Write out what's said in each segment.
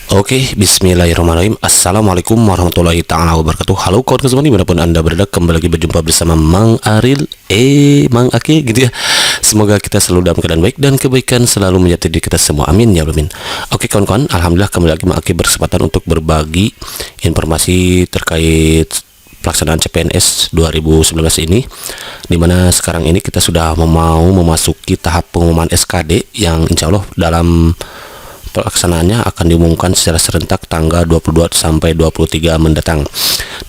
Oke, bismillahirrahmanirrahim. Assalamualaikum warahmatullahi ta'ala wabarakatuh. Halo kawan semua dimanapun anda berada, kembali lagi berjumpa bersama Mang Aril, Mang Aki gitu ya. Semoga kita selalu dalam keadaan baik dan kebaikan selalu menyertai diri kita semua, amin ya rabbal alamin. Oke kawan-kawan, alhamdulillah kembali lagi Mang Aki berkesempatan untuk berbagi informasi terkait pelaksanaan CPNS 2019 ini, dimana sekarang ini kita sudah mau memasuki tahap pengumuman SKD yang insya Allah dalam pelaksanaannya akan diumumkan secara serentak tanggal 22 sampai 23 mendatang.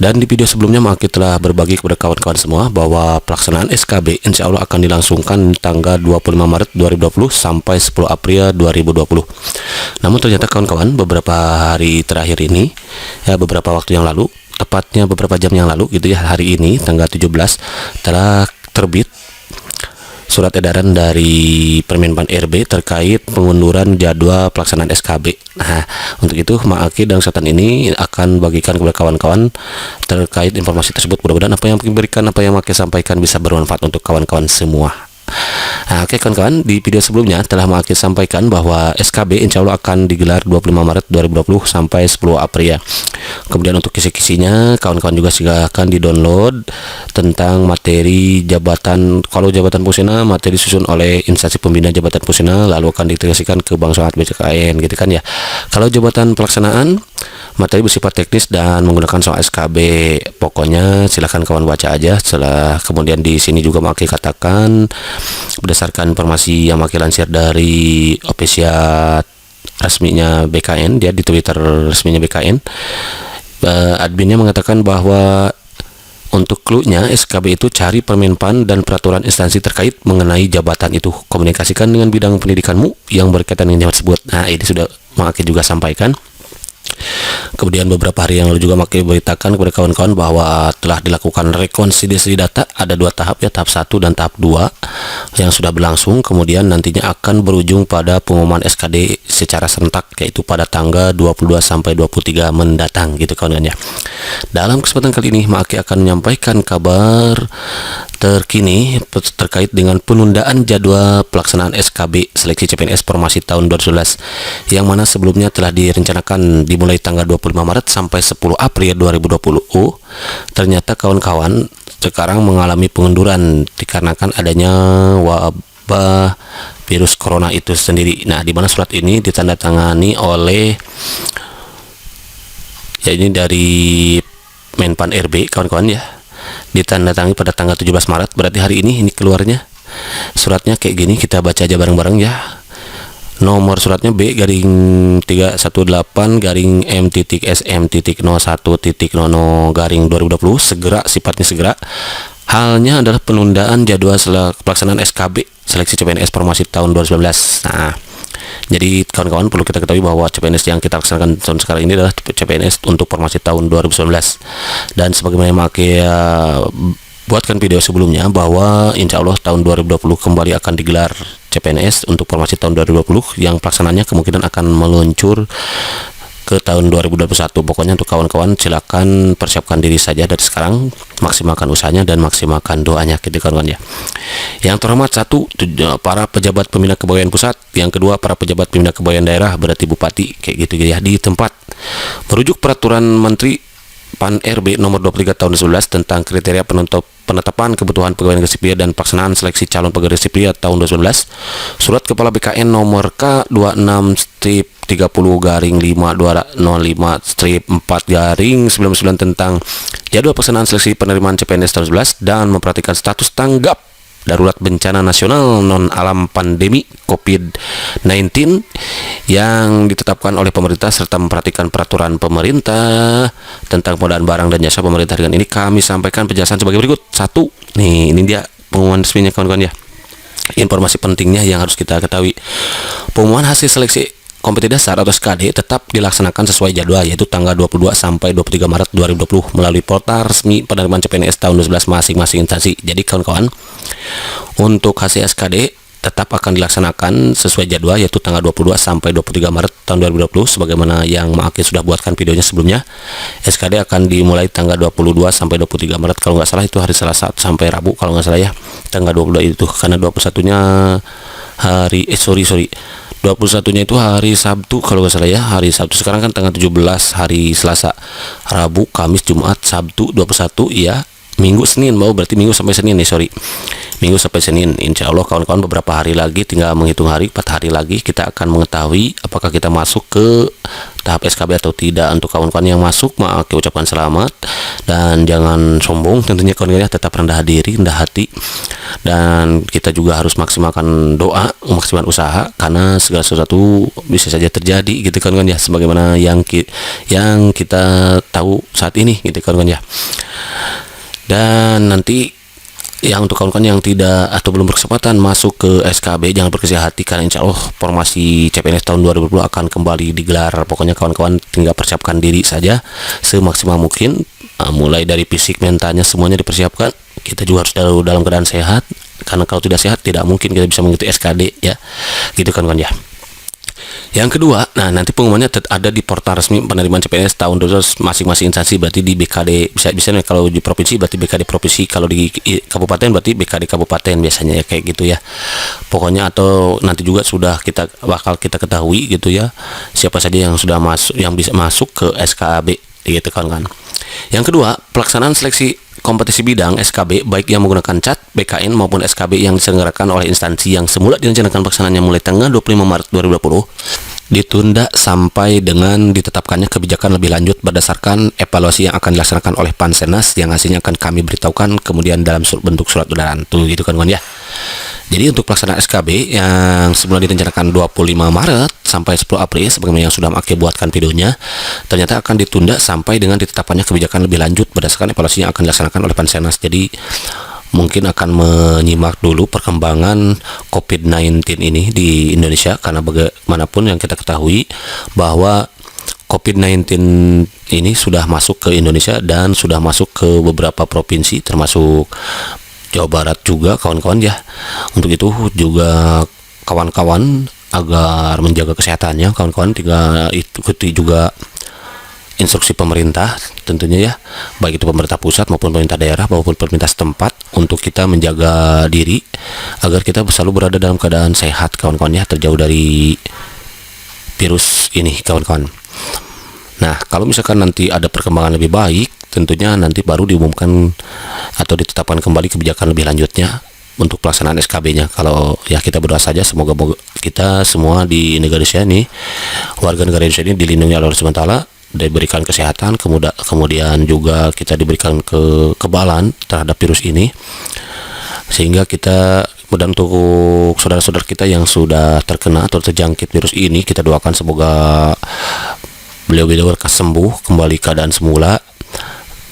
Dan di video sebelumnya Maki telah berbagi kepada kawan-kawan semua bahwa pelaksanaan SKB insya Allah akan dilangsungkan tanggal 25 Maret 2020 sampai 10 April 2020. Namun ternyata kawan-kawan beberapa hari terakhir ini, ya beberapa waktu yang lalu, tepatnya beberapa jam yang lalu gitu ya, hari ini tanggal 17 telah terbit surat edaran dari Permenpan RB terkait pengunduran jadwal pelaksanaan SKB. Nah, untuk itu Maki dan kesempatan ini akan bagikan kepada kawan-kawan terkait informasi tersebut. Mudah-mudahan apa yang diberikan, apa yang Maki sampaikan bisa bermanfaat untuk kawan-kawan semua. Nah, oke kawan-kawan, di video sebelumnya telah Maki sampaikan bahwa SKB insya Allah akan digelar 25 Maret 2020 sampai 10 April ya. Kemudian untuk kisi-kisinya kawan-kawan juga silahkan di-download tentang materi jabatan. Kalau jabatan Pusena, materi disusun oleh instansi pembina jabatan Pusena lalu akan diintegrasikan ke Bank Saat BCKN gitu kan ya. Kalau jabatan pelaksanaan, materi bersifat teknis dan menggunakan soal SKB. Pokoknya silahkan kawan baca aja. Setelah kemudian di sini juga Maki katakan berdasarkan informasi yang Maki lansir dari official resminya BKN, dia di Twitter resminya BKN, adminnya mengatakan bahwa untuk clue-nya SKB itu cari Permenpan dan peraturan instansi terkait mengenai jabatan itu, komunikasikan dengan bidang pendidikanmu yang berkaitan dengan jabatan tersebut. Nah, ini sudah Maki juga sampaikan. Kemudian beberapa hari yang lalu juga Maki beritakan kepada kawan-kawan bahwa telah dilakukan rekonsiliasi data. Ada dua tahap ya, tahap 1 dan tahap 2 yang sudah berlangsung. Kemudian nantinya akan berujung pada pengumuman SKD secara serentak, yaitu pada tanggal 22 sampai 23 mendatang gitu kawan-kawan ya. Dalam kesempatan kali ini Maki akan menyampaikan kabar terkini terkait dengan penundaan jadwal pelaksanaan SKB seleksi CPNS Formasi tahun 2019 yang mana sebelumnya telah direncanakan dimulai tanggal 25 Maret sampai 10 April 2020. Ternyata kawan-kawan sekarang mengalami pengunduran dikarenakan adanya wabah virus corona itu sendiri. Nah, di mana surat ini ditandatangani oleh, ya ini dari Menpan RB kawan-kawan ya, ditandatangani pada tanggal 17 Maret, berarti hari ini keluarnya suratnya kayak gini. Kita baca aja bareng-bareng ya. Nomor suratnya B/318-M.SM.01.00/2020, segera, sifatnya segera. Halnya adalah penundaan jadwal pelaksanaan SKB seleksi CPNS Formasi tahun 2019. Nah, jadi kawan-kawan perlu kita ketahui bahwa CPNS yang kita laksanakan tahun sekarang ini adalah CPNS untuk Formasi tahun 2019. Dan sebagaimana Maki buatkan video sebelumnya bahwa insya Allah tahun 2020 kembali akan digelar CPNS untuk Formasi tahun 2020 yang pelaksanaannya kemungkinan akan meluncur ke tahun 2021. Pokoknya untuk kawan-kawan silakan persiapkan diri saja dari sekarang, maksimalkan usahanya dan maksimalkan doanya gitu kawan-kawan ya. Yang terhormat, satu, para pejabat pembina kepegawaian pusat. Yang kedua, para pejabat pembina kepegawaian daerah, berarti bupati kayak gitu ya, di tempat merujuk peraturan Menteri Pan RB nomor 23 tahun 2011 tentang kriteria penetapan kebutuhan pegawai negeri sipil dan pelaksanaan seleksi calon pegawai negeri sipil tahun 2019. Surat Kepala BKN nomor K26-30/5205-4-99 tentang jadwal pelaksanaan seleksi penerimaan CPNS tahun 2011 dan memperhatikan status tanggap darurat bencana nasional non alam pandemi COVID-19 yang ditetapkan oleh pemerintah serta memperhatikan peraturan pemerintah tentang pengadaan barang dan jasa pemerintah. Dengan ini kami sampaikan penjelasan sebagai berikut. Satu, nih ini dia pengumuman resminya kawan-kawan ya. Informasi pentingnya yang harus kita ketahui. Pengumuman hasil seleksi kompetisi dasar atau SKD tetap dilaksanakan sesuai jadwal, yaitu tanggal 22 sampai 23 Maret 2020 melalui portal resmi penerimaan CPNS tahun 2011 masing-masing instansi. Jadi kawan-kawan, untuk hasil SKD tetap akan dilaksanakan sesuai jadwal, yaitu tanggal 22 sampai 23 Maret tahun 2020 sebagaimana yang Maki sudah buatkan videonya sebelumnya. SKD akan dimulai tanggal 22 sampai 23 Maret kalau nggak salah, itu hari Selasa sampai Rabu kalau nggak salah ya, tanggal 22 itu, karena 21-nya hari 21-nya itu hari Sabtu kalau nggak salah ya, hari Sabtu. Sekarang kan tanggal 17, hari Selasa, Rabu, Kamis, Jumat, Sabtu 21 ya. Minggu Senin mau, berarti Minggu sampai Senin nih, sorry. Minggu sampai Senin, insya Allah kawan-kawan beberapa hari lagi, tinggal menghitung hari, 4 hari lagi kita akan mengetahui apakah kita masuk ke tahap SKB atau tidak. Untuk kawan-kawan yang masuk, Mak Aki ucapkan selamat dan jangan sombong tentunya kawan-kawan ya, tetap rendah diri, rendah hati, dan kita juga harus maksimalkan doa, maksimalkan usaha, karena segala sesuatu bisa saja terjadi gitu kawan-kawan ya, sebagaimana yang kita tahu saat ini gitu kawan-kawan ya. Dan nanti yang untuk kawan-kawan yang tidak atau belum berkesempatan masuk ke SKB, jangan berkecil hati, karena insya Allah formasi CPNS tahun 2020 akan kembali digelar. Pokoknya kawan-kawan tinggal persiapkan diri saja semaksimal mungkin, mulai dari fisik, mentalnya semuanya dipersiapkan. Kita juga harus dalam keadaan sehat, karena kalau tidak sehat tidak mungkin kita bisa mengikuti SKD ya, gitu kawan-kawan ya. Yang kedua, nah nanti pengumumannya ada di portal resmi penerimaan CPNS tahun 2020 masing-masing instansi, berarti di BKD bisa kalau di provinsi berarti BKD provinsi, kalau di kabupaten berarti BKD kabupaten biasanya ya, kayak gitu ya. Pokoknya atau nanti juga sudah bakal kita ketahui gitu ya, siapa saja yang sudah masuk, yang bisa masuk ke SKB gitu kan. Yang kedua, pelaksanaan seleksi kompetisi bidang SKB baik yang menggunakan CAT, BKN maupun SKB yang diselenggarakan oleh instansi yang semula direncanakan pelaksanaannya mulai tanggal 25 Maret 2020 ditunda sampai dengan ditetapkannya kebijakan lebih lanjut berdasarkan evaluasi yang akan dilaksanakan oleh Pansenas, yang hasilnya akan kami beritahukan kemudian dalam bentuk surat edaran tuh gitu kan ya. Jadi untuk pelaksanaan SKB yang semula direncanakan 25 Maret sampai 10 April sebagaimana yang sudah Aki buatkan videonya, ternyata akan ditunda sampai dengan ditetapkannya kebijakan lebih lanjut berdasarkan evaluasi yang akan dilaksanakan oleh Pansenas. Jadi mungkin akan menyimak dulu perkembangan COVID-19 ini di Indonesia, karena bagaimanapun yang kita ketahui bahwa COVID-19 ini sudah masuk ke Indonesia dan sudah masuk ke beberapa provinsi termasuk Jawa Barat juga kawan-kawan ya. Untuk itu juga kawan-kawan agar menjaga kesehatannya, kawan-kawan tinggal ikuti juga instruksi pemerintah tentunya ya, baik itu pemerintah pusat maupun pemerintah daerah maupun pemerintah setempat, untuk kita menjaga diri agar kita selalu berada dalam keadaan sehat kawan-kawan ya, terjauh dari virus ini kawan-kawan. Nah, kalau misalkan nanti ada perkembangan lebih baik, tentunya nanti baru diumumkan atau ditetapkan kembali kebijakan lebih lanjutnya untuk pelaksanaan SKB-nya. Kalau ya kita berdoa saja semoga kita semua di negara Indonesia ini, warga negara Indonesia ini dilindungi oleh Allah SWT, diberikan kesehatan, kemudian juga kita diberikan kekebalan terhadap virus ini, sehingga kita, dan untuk saudara-saudara kita yang sudah terkena atau terjangkit virus ini, kita doakan semoga beliau-beliau sembuh kembali keadaan semula.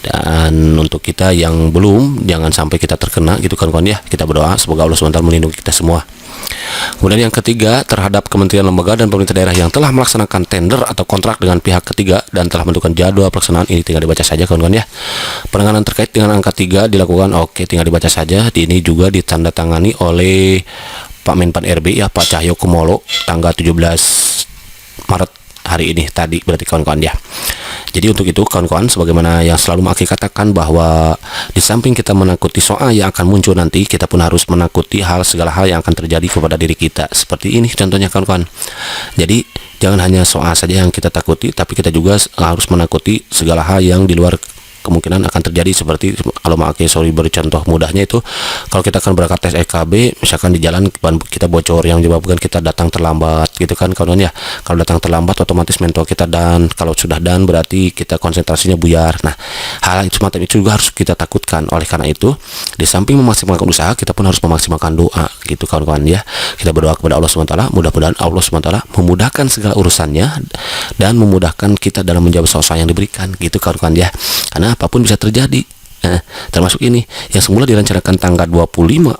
Dan untuk kita yang belum, jangan sampai kita terkena gitu kan kawan ya, kita berdoa semoga Allah SWT melindungi kita semua. Kemudian yang ketiga, terhadap kementerian, lembaga, dan pemerintah daerah yang telah melaksanakan tender atau kontrak dengan pihak ketiga dan telah menentukan jadwal pelaksanaan ini, tinggal dibaca saja kawan-kawan ya. Penanganan terkait dengan angka 3 dilakukan, oke, tinggal dibaca saja. Ini juga ditandatangani oleh Pak Menpan RB ya, Pak Cahyo Kumolo, tanggal 17 Maret hari ini tadi berarti kawan-kawan ya. Jadi untuk itu kawan-kawan, sebagaimana yang selalu Aki katakan bahwa di samping kita menakuti soal yang akan muncul nanti, kita pun harus menakuti segala hal yang akan terjadi kepada diri kita. Seperti ini contohnya kawan-kawan. Jadi jangan hanya soal saja yang kita takuti, tapi kita juga harus menakuti segala hal yang di luar kemungkinan akan terjadi. Seperti kalau Aki beri contoh mudahnya itu, kalau kita akan berangkat tes EKB, misalkan di jalan ban kita bocor yang menyebabkan kita datang terlambat gitu kan kawan ya. Kalau datang terlambat otomatis mental kita dan kalau sudah dan berarti kita konsentrasinya buyar. Nah, hal itu semacam itu juga harus kita takutkan. Oleh karena itu, di samping memaksimalkan usaha, kita pun harus memaksimalkan doa gitu kawan-kawan ya. Kita berdoa kepada Allah SWT, mudah-mudahan Allah SWT memudahkan segala urusannya dan memudahkan kita dalam menjawab soal yang diberikan gitu kawan-kawan ya. Karena apapun bisa terjadi, termasuk ini yang semula direncanakan tanggal 25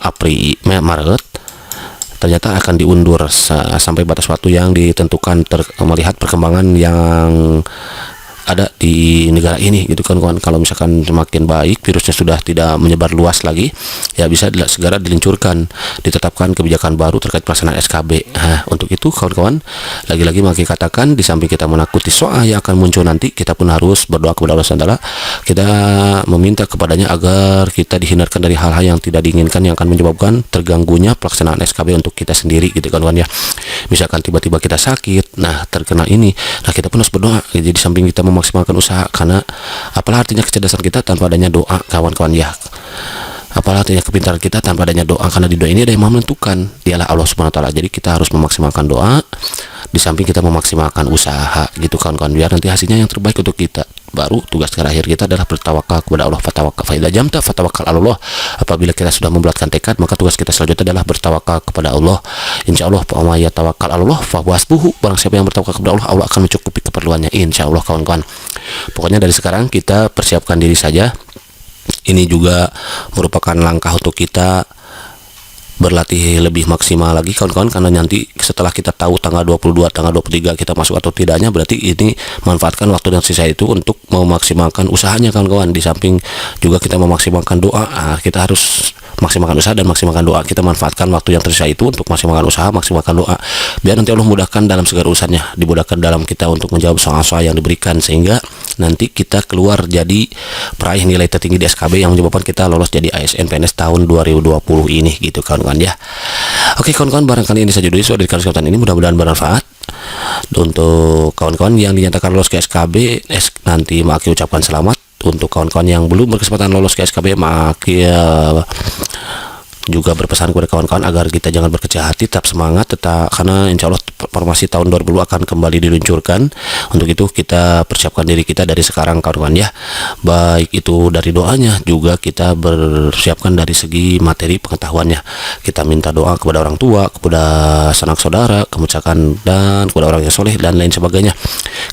Maret ternyata akan diundur sampai batas waktu yang ditentukan melihat perkembangan yang ada di negara ini gitu kan kawan. Kalau misalkan semakin baik, virusnya sudah tidak menyebar luas lagi, ya bisa segera diluncurkan, ditetapkan kebijakan baru terkait pelaksanaan SKB. Nah, untuk itu kawan-kawan, lagi-lagi Maki katakan, di samping kita menakuti soal yang akan muncul nanti, kita pun harus berdoa kepada Allah SWT. Kita meminta kepadanya agar kita dihindarkan dari hal-hal yang tidak diinginkan yang akan menyebabkan terganggunya pelaksanaan SKB untuk kita sendiri gitu kan kawan ya. Misalkan tiba-tiba kita sakit, nah terkena ini, nah kita pun harus berdoa. Jadi di samping kita memaksimalkan usaha, karena apalah artinya kecerdasan kita tanpa adanya doa kawan-kawan ya. Apalah artinya kepintaran kita tanpa adanya doa, karena di doa ini ada yang menentukan, dialah Allah Subhanahu wa taala. Jadi kita harus memaksimalkan doa di samping kita memaksimalkan usaha gitu kawan-kawan, biar nanti hasilnya yang terbaik untuk kita. Baru tugas terakhir kita adalah bertawakal kepada Allah. Fatawakal fa idza jamta fatawakal 'ala Allah. Apabila kita sudah membulatkan tekad, maka tugas kita selanjutnya adalah bertawakal kepada Allah. Insyaallah fa may yatawakkal 'ala Allah fa huwa hasbuhu. Barang siapa yang bertawakal kepada Allah, Allah akan mencukupi keperluannya, insyaallah kawan-kawan. Pokoknya dari sekarang kita persiapkan diri saja. Ini juga merupakan langkah untuk kita berlatih lebih maksimal lagi kawan-kawan, karena nanti setelah kita tahu tanggal 22, tanggal 23 kita masuk atau tidaknya, berarti ini manfaatkan waktu dan sisa itu untuk memaksimalkan usahanya kawan-kawan. Di samping juga kita memaksimalkan doa, kita harus maksimalkan usaha dan maksimalkan doa. Kita manfaatkan waktu yang tersisa itu untuk maksimalkan usaha, maksimalkan doa, biar nanti Allah mudahkan dalam segala urusannya, dimudahkan dalam kita untuk menjawab soal-soal yang diberikan, sehingga nanti kita keluar jadi peraih nilai tertinggi di SKB yang menyebabkan kita lolos jadi ASN PNS tahun 2020 ini gitu kawan-kawan ya. Oke kawan-kawan, barangkali ini saja dulu dari kesempatan ini, mudah-mudahan bermanfaat untuk kawan-kawan yang dinyatakan lolos ke SKB. Nanti Maki ucapkan selamat. Untuk kawan-kawan yang belum berkesempatan lolos ke SKB, Maki juga berpesan kepada kawan-kawan agar kita jangan berkecil hati, tetap semangat, karena insya Allah formasi tahun 2020 akan kembali diluncurkan. Untuk itu kita persiapkan diri kita dari sekarang kawan-kawan ya, baik itu dari doanya, juga kita bersiapkan dari segi materi pengetahuannya. Kita minta doa kepada orang tua, kepada sanak saudara, kemucakan, dan kepada orang yang soleh dan lain sebagainya.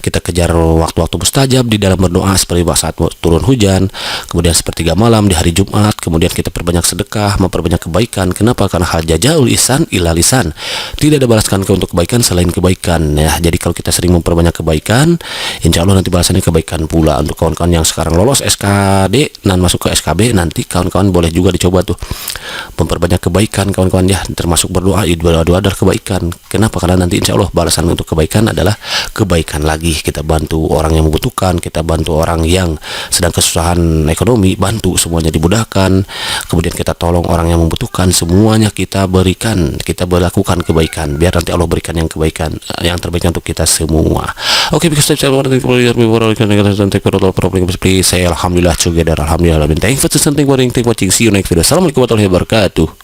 Kita kejar waktu-waktu mustajab di dalam berdoa, seperti saat turun hujan, kemudian sepertiga malam di hari Jumat, kemudian kita perbanyak sedekah, memperbanyak kebaikan. Kenapa? Karena hal jazaul ihsan illa lisan. Tidak ada balasan untuk kebaikan selain kebaikan ya. Jadi kalau kita sering memperbanyak kebaikan, insya Allah nanti balasannya kebaikan pula. Untuk kawan-kawan yang sekarang lolos SKD dan masuk ke SKB, nanti kawan-kawan boleh juga dicoba tuh memperbanyak kebaikan kawan-kawan ya, termasuk berdoa. Doa adalah kebaikan. Kenapa? Karena nanti insya Allah balasan untuk kebaikan adalah kebaikan lagi. Kita bantu orang yang membutuhkan, kita bantu orang yang sedang kesusahan ekonomi, bantu, semuanya dimudahkan. Kemudian kita tolong orang yang membutuhkan, semuanya kita berikan, kita berlakukan kebaikan, biar nanti Allah berikan yang kebaikan, yang terbaik untuk kita semua. Oke, because saya alhamdulillah together, alhamdulillah. Thank you for watching. See you next video. Assalamualaikum warahmatullahi wabarakatuh.